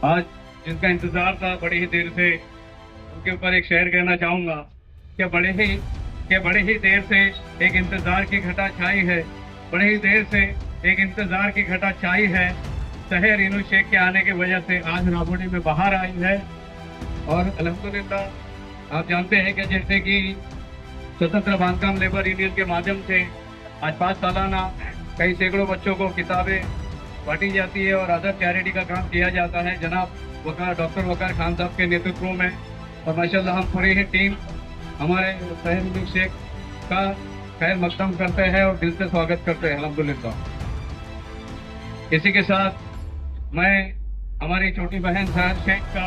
आज जिनका इंतजार था बड़ी ही देर से, उनके ऊपर एक शेर कहना चाहूंगा कि बड़े ही देर से एक इंतजार की घटा छाई है। बड़े ही देर से एक इंतजार की घटा छाई है। शहर इनू शेख के आने की वजह से आज राबड़ी में बाहर आई है। और अल्हम्दुलिल्लाह आप जानते हैं कि जैसे कि स्वतंत्र बांधकाम लेबर यूनियन के माध्यम से आज 5 सालाना कई सैकड़ों बच्चों को किताबें बांटी जाती है और अदर चैरिटी का काम किया जाता है जनाब डॉक्टर वकार खान साहब के नेतृत्व में। और माशाल्लाह हम पूरी ही टीम हमारे शहर इनू शेख का खैर मकदम करते हैं और दिल से स्वागत करते हैं अल्हम्दुलिल्लाह। इसी के साथ मैं हमारी छोटी बहन सहर शेख का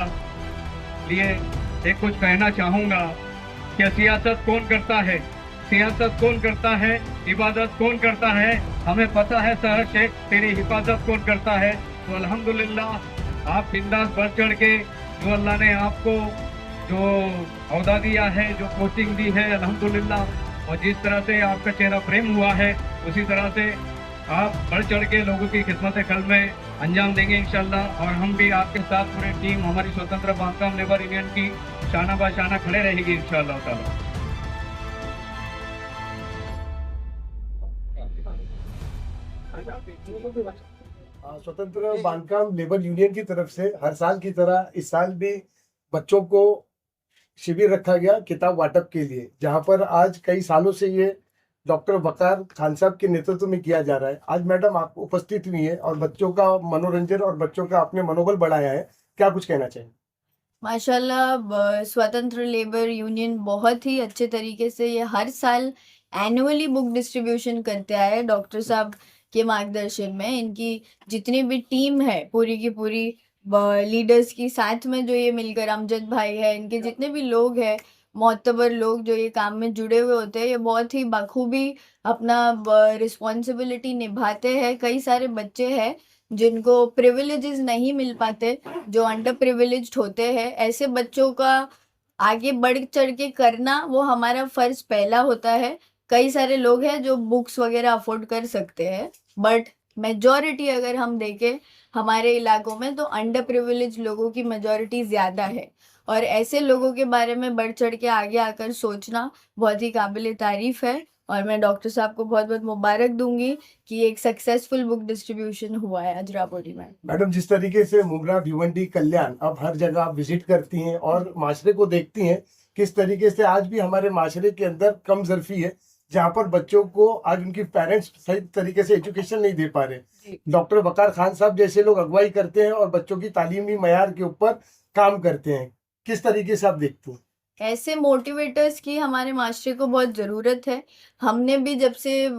लिए एक कुछ कहना चाहूंगा कि सियासत कौन करता है, सियासत कौन करता है, इबादत कौन करता है। हमें पता है सहर शेख तेरी हिफाजत कौन करता है। तो अल्हम्दुलिल्लाह आप बिंदास बढ़ चढ़ के जो अल्लाह ने आपको जो औहदा दिया है, जो कोचिंग दी है अल्हम्दुलिल्लाह, और जिस तरह से आपका चेहरा प्रेम हुआ है उसी तरह से आप बढ़ चढ़ के लोगों की खिदमत कल में अंजाम देंगे इंशाल्लाह। और हम भी आपके साथ पूरी टीम हमारी स्वतंत्र बांधकाम लेबर यूनियन की शाना बाशाना खड़े रहेगी इंशाल्लाह ताला। स्वतंत्र बांधकाम लेबर यूनियन की तरफ से हर साल की तरह इस साल भी बच्चों को शिविर रखा गया किताब वाटप के लिए, जहां पर आज कई सालों से ये डॉक्टर वकार खान साहब के नेतृत्व में किया जा रहा है। आज मैडम आप उपस्थित हुई है और बच्चों का मनोरंजन और बच्चों का आपने मनोबल बढ़ाया है, क्या कुछ कहना चाहिए? माशाल्लाह स्वतंत्र लेबर यूनियन बहुत ही अच्छे तरीके से ये हर साल एनुअली बुक डिस्ट्रीब्यूशन करते आए डॉक्टर साहब के मार्गदर्शन में। इनकी जितनी भी टीम है पूरी की पूरी लीडर्स की साथ में जो ये मिलकर अमजद भाई है, इनके जितने भी लोग हैं मोतबर लोग जो ये काम में जुड़े हुए होते हैं, ये बहुत ही बखूबी अपना रिस्पॉन्सिबिलिटी निभाते हैं। कई सारे बच्चे हैं जिनको प्रिविलेजेस नहीं मिल पाते, जो अंडर प्रिविलेज्ड होते हैं, ऐसे बच्चों का आगे बढ़ चढ़ के करना वो हमारा फर्ज पहला होता है। कई सारे लोग हैं जो बुक्स वगैरह अफोर्ड कर सकते हैं, बट मेजॉरिटी अगर हम देखें हमारे इलाकों में तो अंडर प्रिविलेज लोगों की मेजॉरिटी ज़्यादा है। और ऐसे लोगों के बारे में बढ़ चढ़ के आगे आकर सोचना बहुत ही काबिल तारीफ है। और मैं डॉक्टर साहब को बहुत बहुत मुबारक दूंगी कि एक सक्सेसफुल बुक डिस्ट्रीब्यूशन हुआ है आज राबोरी में। मैडम जिस तरीके से मुगरा भिवंडी कल्याण अब हर जगह आप विजिट करती हैं और माशरे को देखती हैं, किस तरीके से आज भी हमारे माशरे के अंदर कम जरफी है, जहाँ पर बच्चों को आज उनकी पेरेंट्स सही तरीके से एजुकेशन नहीं दे पा रहे। डॉक्टर वकार खान साहब जैसे लोग अगुवाई करते हैं और बच्चों की तालीमी मयार के ऊपर काम करते हैं, किस तरीके से आप देखते हैं? ऐसे मोटिवेटर्स की हमारे माशरे को बहुत ज़रूरत है। हमने भी जब से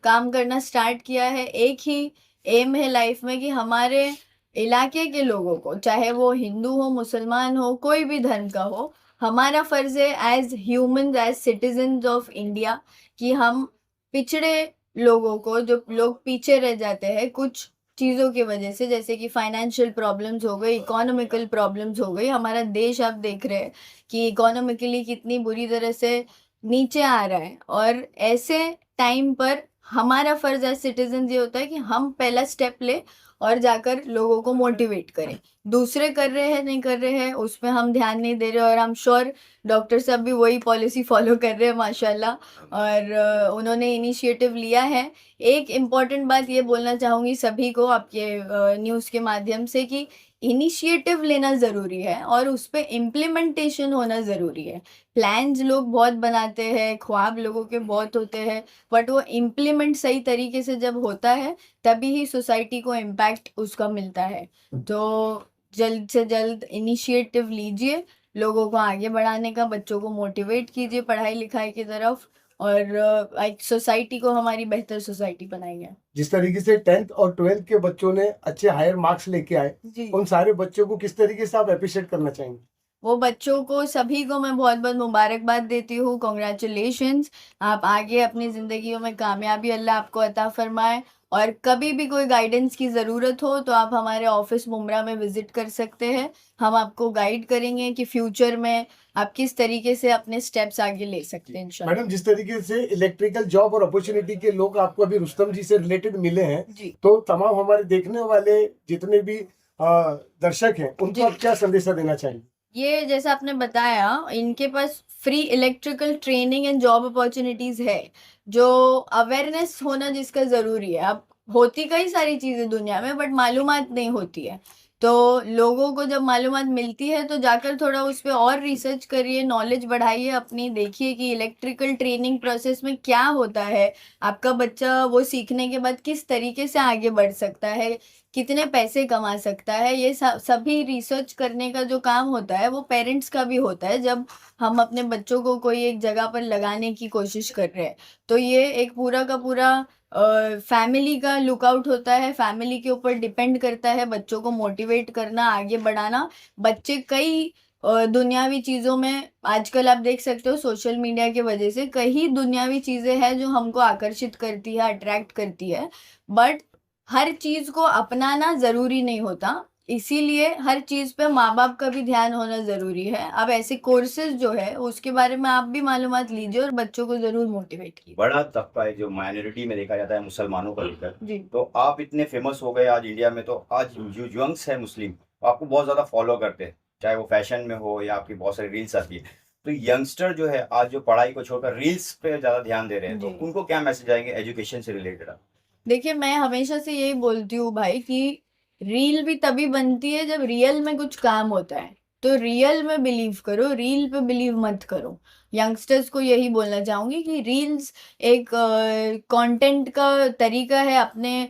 काम करना स्टार्ट किया है, एक ही एम है लाइफ में कि हमारे इलाके के लोगों को, चाहे वो हिंदू हो, मुसलमान हो, कोई भी धर्म का हो, हमारा फ़र्ज़ है as human, as citizens of India कि हम पिछड़े लोगों को, जो लोग पीछे रह जाते हैं कुछ चीज़ों की वजह से, जैसे कि फाइनेंशियल प्रॉब्लम्स हो गई, इकोनॉमिकल प्रॉब्लम्स हो गई। हमारा देश आप देख रहे हैं कि इकोनॉमिकली कितनी बुरी तरह से नीचे आ रहा है, और ऐसे टाइम पर हमारा फ़र्ज़ एज सिटीजन ये होता है कि हम पहला स्टेप ले और जाकर लोगों को मोटिवेट करें। दूसरे कर रहे हैं नहीं कर रहे हैं उस पर हम ध्यान नहीं दे रहे, और आई एम श्योर डॉक्टर साहब भी वही पॉलिसी फॉलो कर रहे हैं माशाल्लाह, और उन्होंने इनिशिएटिव लिया है। एक इम्पॉर्टेंट बात ये बोलना चाहूँगी सभी को आपके न्यूज़ के माध्यम से कि इनिशिएटिव लेना ज़रूरी है और उस पे इम्प्लीमेंटेशन होना ज़रूरी है। प्लान्स लोग बहुत बनाते हैं, ख्वाब लोगों के बहुत होते हैं, बट वो इम्प्लीमेंट सही तरीके से जब होता है तभी ही सोसाइटी को इम्पैक्ट उसका मिलता है। तो जल्द से जल्द इनिशिएटिव लीजिए, लोगों को आगे बढ़ाने का, बच्चों को मोटिवेट कीजिए पढ़ाई लिखाई की तरफ, और एक सोसाइटी को हमारी बेहतर सोसाइटी बनाएंगे। जिस तरीके से 10th और 12th के बच्चों ने अच्छे हायर मार्क्स लेके आए, जी उन सारे बच्चों को किस तरीके से आप अप्रिशिएट करना चाहेंगे? वो बच्चों को सभी को मैं बहुत बहुत मुबारकबाद देती हूँ। कॉन्ग्रेचुलेशंस, आप आगे अपनी ज़िंदगियों में कामयाबी अल्लाह आपको अता फरमाए। और कभी भी कोई गाइडेंस की ज़रूरत हो तो आप हमारे ऑफिस मुम्ब्रा में विज़िट कर सकते हैं। हम आपको गाइड करेंगे कि फ्यूचर में आप किस तरीके से अपने स्टेप्स आगे ले सकते हैं इंशाल्लाह। मैडम, जिस तरीके से इलेक्ट्रिकल जॉब और अपॉर्चुनिटी के लोग आपको अभी रुस्तम जी से रिलेटेड मिले हैं, जी तो तमाम हमारे देखने वाले जितने भी दर्शक हैं उनको जी। आप क्या संदेशा देना चाहेंगे? ये जैसा आपने बताया, इनके पास free electrical training and job opportunities है। जो अवेयरनेस होना जिसका ज़रूरी है। अब होती कई सारी चीज़ें दुनिया में, बट मालूमात नहीं होती है। तो लोगों को जब मालूमात मिलती है तो जाकर थोड़ा उस पे और रिसर्च करिए, नॉलेज बढ़ाइए अपनी, देखिए कि इलेक्ट्रिकल ट्रेनिंग प्रोसेस में क्या होता है। आपका बच्चा वो सीखने के बाद किस तरीके से आगे बढ़ सकता है, कितने पैसे कमा सकता है। ये सभी रिसर्च करने का जो काम होता है वो पेरेंट्स का भी होता है जब हम अपने बच्चों को कोई एक जगह पर लगाने की कोशिश कर रहे हैं। तो ये एक पूरा का पूरा फैमिली का लुकआउट होता है, फैमिली के ऊपर डिपेंड करता है बच्चों को मोटिवेट करना, आगे बढ़ाना। बच्चे कई दुनियावी चीज़ों में आजकल आप देख सकते हो, सोशल मीडिया की वजह से कई दुनियावी चीज़ें हैं जो हमको आकर्षित करती है, अट्रैक्ट करती है। बट हर चीज़ को अपनाना ज़रूरी नहीं होता, इसीलिए हर चीज़ पे माँ-बाप का भी ध्यान होना ज़रूरी है। अब ऐसे कोर्सेज़ जो है उसके बारे में आप भी मालूमात लीजिए और बच्चों को ज़रूर मोटिवेट कीजिए। बड़ा तबका है जो माइनॉरिटी में देखा जाता है मुसलमानों को लेकर। जी। तो आप इतने फेमस हो गए आज इंडिया में, तो आज जो यंग्स है मुस्लिम वो आपको बहुत ज़्यादा फॉलो करते हैं, चाहे वो फैशन में हो या आपकी बहुत सारी रील्स आती है। तो यंगस्टर जो है आज जो पढ़ाई को छोड़कर रील्स पे ज़्यादा ध्यान दे रहे हैं, तो जी। उनको क्या मैसेज आएंगे एजुकेशन से रिलेटेड? देखिए, मैं हमेशा से यही बोलती हूँ भाई कि रील भी तभी बनती है जब रियल में कुछ काम होता है। तो रियल में बिलीव करो, रील पे बिलीव मत करो। यंगस्टर्स को यही बोलना चाहूँगी कि रील्स एक कंटेंट का तरीका है, अपने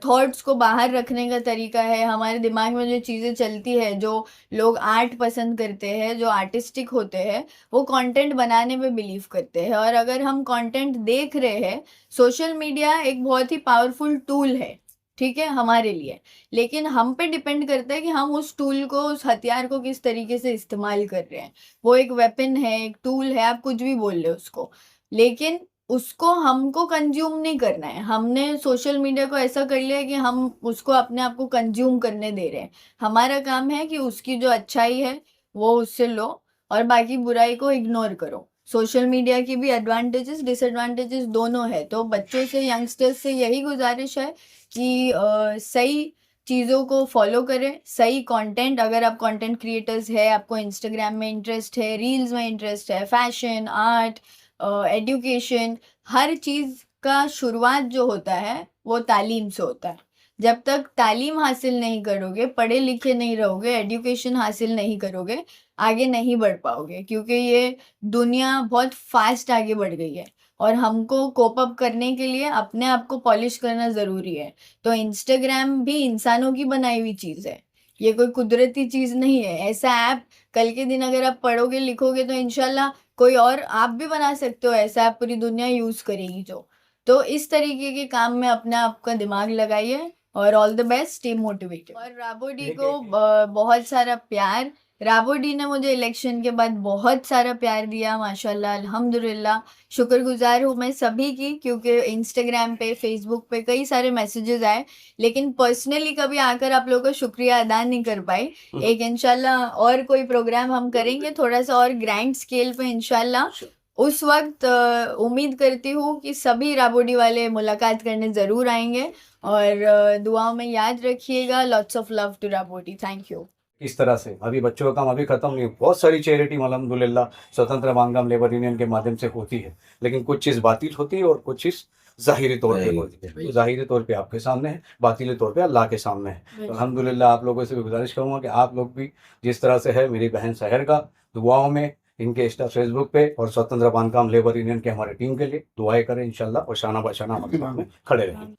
थॉट्स को बाहर रखने का तरीका है। हमारे दिमाग में जो चीज़ें चलती है, जो लोग आर्ट पसंद करते हैं, जो आर्टिस्टिक होते हैं, वो कंटेंट बनाने में बिलीव करते हैं। और अगर हम कंटेंट देख रहे हैं, सोशल मीडिया एक बहुत ही पावरफुल टूल है, ठीक है, हमारे लिए। लेकिन हम पे डिपेंड करता है कि हम उस टूल को, उस हथियार को किस तरीके से इस्तेमाल कर रहे हैं। वो एक वेपन है, एक टूल है, आप कुछ भी बोल रहे हो उसको, लेकिन उसको हमको कंज्यूम नहीं करना है। हमने सोशल मीडिया को ऐसा कर लिया है कि हम उसको अपने आप को कंज्यूम करने दे रहे हैं। हमारा काम है कि उसकी जो अच्छाई है वो उससे लो और बाकी बुराई को इग्नोर करो। सोशल मीडिया की भी एडवांटेजेस डिसएडवांटेजेस दोनों है। तो बच्चों से, यंगस्टर्स से यही गुजारिश है कि सही चीज़ों को फॉलो करें, सही कंटेंट। अगर आप कंटेंट क्रिएटर्स है, आपको इंस्टाग्राम में इंटरेस्ट है, रील्स में इंटरेस्ट है, फैशन, आर्ट, एजुकेशन, हर चीज़ का शुरुआत जो होता है वो तालीम से होता है। जब तक तालीम हासिल नहीं करोगे, पढ़े लिखे नहीं रहोगे, एजुकेशन हासिल नहीं करोगे, आगे नहीं बढ़ पाओगे। क्योंकि ये दुनिया बहुत फास्ट आगे बढ़ गई है और हमको कोप अप करने के लिए अपने आप को पॉलिश करना ज़रूरी है। तो इंस्टाग्राम भी इंसानों की बनाई हुई चीज़ है, ये कोई कुदरती चीज़ नहीं है। ऐसा ऐप कल के दिन अगर आप पढ़ोगे, लिखोगे तो इंशाल्लाह कोई और आप भी बना सकते हो, ऐसा ऐप पूरी दुनिया यूज़ करेगी जो। तो इस तरीके के काम में अपने आप का दिमाग लगाइए और all the best, stay motivated. और राबो डी को बहुत सारा प्यार। राबो डी ने मुझे इलेक्शन के बाद बहुत सारा प्यार दिया, माशाल्लाह, अल्हम्दुलिल्लाह। शुक्रगुजार हूँ मैं सभी की, क्योंकि इंस्टाग्राम पे, फेसबुक पे कई सारे मैसेजेस आए, लेकिन पर्सनली कभी आकर आप लोगों का शुक्रिया अदा नहीं कर पाई। एक इंशाल्लाह और कोई प्रोग्राम हम करेंगे, थोड़ा सा और ग्रैंड स्केल पे इंशाल्लाह। उस वक्त उम्मीद करती हूँ कि सभी राबोडी वाले मुलाकात करने ज़रूर आएंगे। और दुआओं में याद रखिएगा। Lots of love to Rabodi. Thank you. इस तरह से अभी बच्चों का काम अभी खत्म नहीं, बहुत सारी चैरिटी अल्हम्दुलिल्लाह स्वतंत्र बांग्राम लेबर यूनियन के माध्यम से होती है, लेकिन कुछ चीज़ बातिल होती है और कुछ चीज़ ज़ाहिरी तौर पे होती है। तो ज़ाहिरी तौर पे आपके सामने है, बातिली तौर पे अल्लाह के सामने है। तो अल्हम्दुलिल्लाह आप लोगों से भी गुजारिश करूँगा कि आप लोग भी जिस तरह से है, मेरी बहन सहर का दुआओं में, इनके इंस्टा फेसबुक पे और स्वतंत्र बांग्राम लेबर यूनियन के हमारे टीम के लिए दुआएं करें इंशाल्लाह, और शाना बशाना हमारे सामने खड़े रहें।